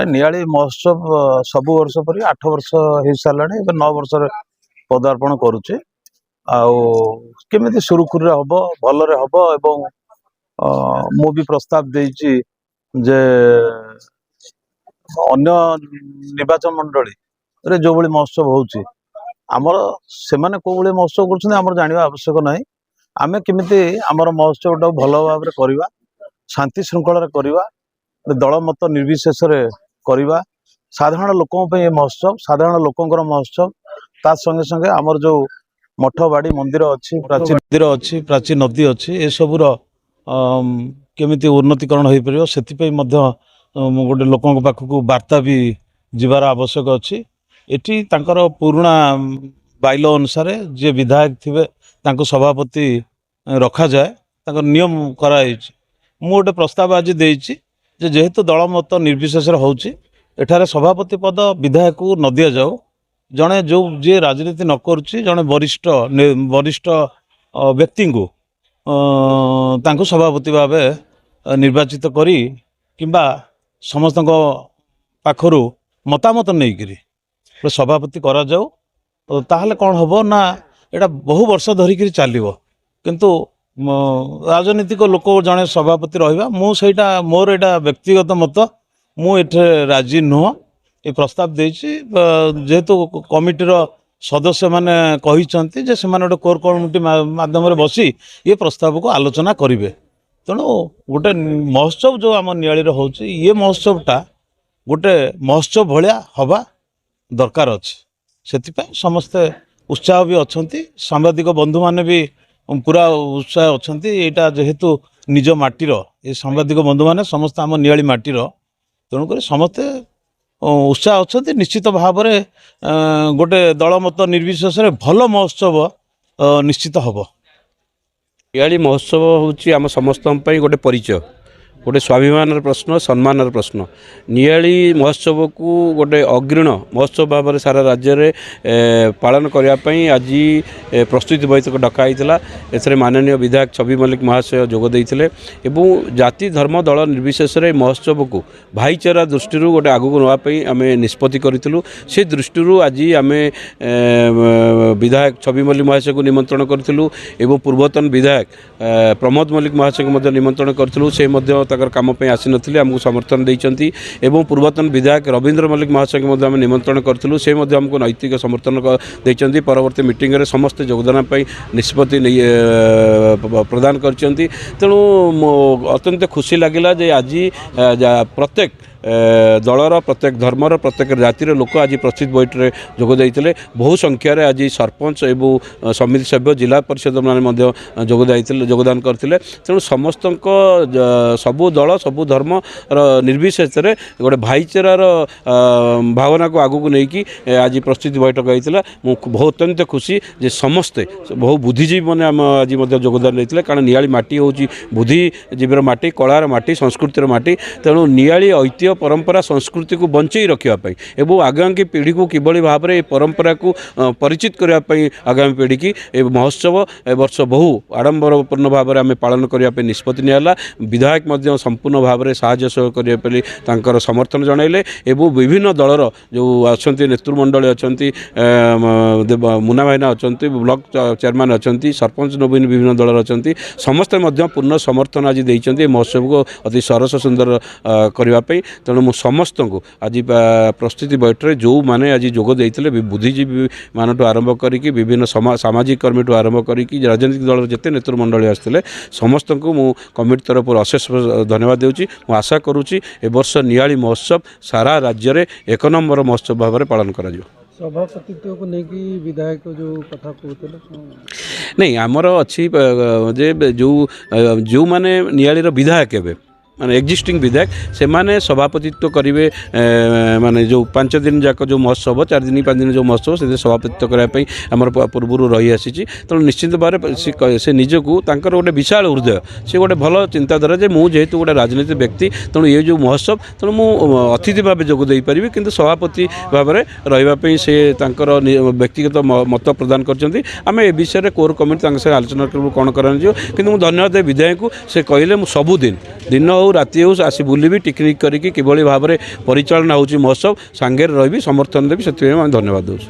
नियाली महोत्सव सब वर्ष पर 8 वर्ष हो सारा 9 वर्ष पदार्पण करुचे आमि सुरुखुरी हम भलरे हम एवं मु भी प्रस्ताव देछि जे अन्य निर्वाचन मंडली रे जो भली महोत्सव होउची आमर से माने को भली महोत्सव करछन आमर जानिबा आवश्यक नाही आमे केमिति आमर महोत्सव भल भाव में करवा शांति श्रृंखला करवा दल मत निर्विशेष करवा साधारण लोकों पे महोत्सव साधारण लोकंकर महोत्सव ता संगे संगे आमर जो मठ बाड़ी मंदिर अच्छी प्राचीन मंदिर अच्छी प्राचीन नदी अच्छी ए सबूर केमिति उन्नतीकरण हो पार से गोटे लोकों पाखक वार्ता भी जीवार आवश्यक अच्छी एटी तांकर पुराणा बाइल अनुसार जे विधायक थे सभापति रखा जाए नियम कराई मु गोटे प्रस्ताव आज देछि जेहेतु दल मत निर्विशेष होठारे सभापति पद विधायक को न दि जाऊ जड़े जो जी राजनीति न करुच्ची जड़े वरिष्ठ व्यक्ति को सभापति भाव निर्वाचित करी किंबा समस्त पाखरु मतामत नहीं सभापति करा जाऊ ताहले कौन हम ना एटा बहु वर्ष धरिकी चलो किंतु राजनीतिक लोक जड़े सभापति रहा मुझा मोर एटा व्यक्तिगत मत मुझे राजी नुह ये प्रस्ताव देछि जेहेतु कमिटीर सदस्य माने कहिसंती जे से माने कोर कमिटी माध्यम रे बसी ये प्रस्ताव को आलोचना करिवे तेणु गोटे महोत्सव जो आम नियाली होछि ये महोत्सवटा गोटे महोत्सव भलिया हवा दरकार अछि सेति समस्ते उत्साह भी अछंती सांबादिक बंधु माने भी पूरा उत्साह अछंती एटा जेहेतु निज माटीर ये सांबादिक बंधु माने समस्त आम नियाली माटीर तेणुक समस्ते उत्साह अच्छा निश्चित भाव में गोटे दल मत निर्विशेष भल महोत्सव निश्चित हम नियाली महोत्सव हूँ आम समस्त गोटे परिचय गोटे स्वाभिमान प्रश्न सम्मान प्रश्न नियाली महोत्सव को गोटे अग्रीण महोत्सव भाव में सारा राज्य में पालन करने आज प्रस्तुति बैठक डकाई एथरे माननीय विधायक छवि मल्लिक महाशय जोगदे जाति धर्म दल निर्विशेष महोत्सव को भाईचारा दृष्टि गोटे आगू नापी आम निष्पत्ति करूँ से दृष्टि आज आम विधायक छवि मल्लिक महाशय को निमंत्रण करूँ पूर्वतन विधायक प्रमोद मल्लिक महाशय को निमंत्रण करूँ से काम आसी नथिले हमको समर्थन देइचंती एवं पूर्वतन विधायक रविंद्र मल्लिक महाशय को आम निमंत्रण करूँ से हमको नैतिक समर्थन देइचंती परवर्ती मीटिंग रे समस्त योगदान निष्पत्ति प्रदान करचंती तेणु अत्यंत खुशी लगिला जे आज प्रत्येक दलर प्रत्येक धर्मर प्रत्येक जातिर लोक आज प्रस्तुत बैठ में जोगदे बहु संख्यार आज सरपंच एवं समिति सभ्य जिला परिषद मैंने जोगदान करते तेणु समस्त सबू दल सबू धर्म निर्विशेष गोटे भाईचारार भावना को आगू नहीं आज प्रस्तुति बैठक होता बहुत अत्यंत खुशी जे समस्ते बहु बुद्धिजीवी मैंने आम आज जोगदान देते कारण नियाली माटी हूँ बुद्धिजीवीर माटी कलार माटी संस्कृतिर माटी तेणु नियाली ऐतिह्य परंपरा संस्कृति को बंचई रखापी एवं आगामी पीढ़ी को किभली भाव में परंपरा को परिचित करने आगामी पीढ़ी की महोत्सव वर्ष बहु आडंबरपूर्ण भाव में आम पालन करने निष्पत्ति नियाला विधायक संपूर्ण भाव में साहाय्य सहयोग करने समर्थन जनइले एवं विभिन्न दलर जो अच्छा नेतृमंडली अच्छा मुना भाईना अच्छा ब्लॉक चेयरमैन अच्छा सरपंच नवीन विभिन्न दलर अच्छा समस्ते पूर्ण समर्थन आज देते महोत्सव को अति सरस सुंदर करने तेणु मु समस्त को आज प्रस्तुति बैठक जो मैंने आज जोगदे बुद्धिजीवी मान आरंभ करी विभिन्न सामाजिक कर्मी आरंभ करी राजनीतिक दल जिते नेतृमंडली आसते समस्त को मु कमिटी तरफ अशेष धन्यवाद देउची मु आशा करुच्ची ए वर्ष नियाली महोत्सव सारा राज्य में 1 नंबर महोत्सव भाव में पालन करा सभापतित्व को लेकिन विधायक जो कथा कहते नहीं आमर अच्छी जो मैंने नियाली विधायक एवं माने एक्जिस्टिंग विधायक से माने सभापतित्व करेंगे माने जो 5 दिन जाक जो महोत्सव 4 दिन 5 दिन जो महोत्सव से सभापतित्व करने आमर पूर्व रही आसी तेणु निश्चित भाव से निजको तांकर गोटे विशाल हृदय से गोटे भल चिंताधारा जे मुझे जेहेतु गोटे राजनीतिक व्यक्ति तेणु ये जो महोत्सव तेणु मु अतिथि भाव जोगदे पारि किंतु सभापति भाव में रही से व्यक्तिगत मत प्रदान कर आम ए विषय कोर कमिटी आलोचना करूँ कौन कर धन्यवाद विधायक से कहले सबुदिन दिन ହଉ ରାତି ହଉ ଆସି ବୁଲିବି ଟିକନିକ୍ କରିକି କିଭଳି ଭାବରେ ପରିଚାଳନା ହେଉଛି ମହୋତ୍ସବ ସାଙ୍ଗରେ ରହିବି ସମର୍ଥନ ଦେବି ସେଥିପାଇଁ ଆମେ ଧନ୍ୟବାଦ ଦେଉଛୁ।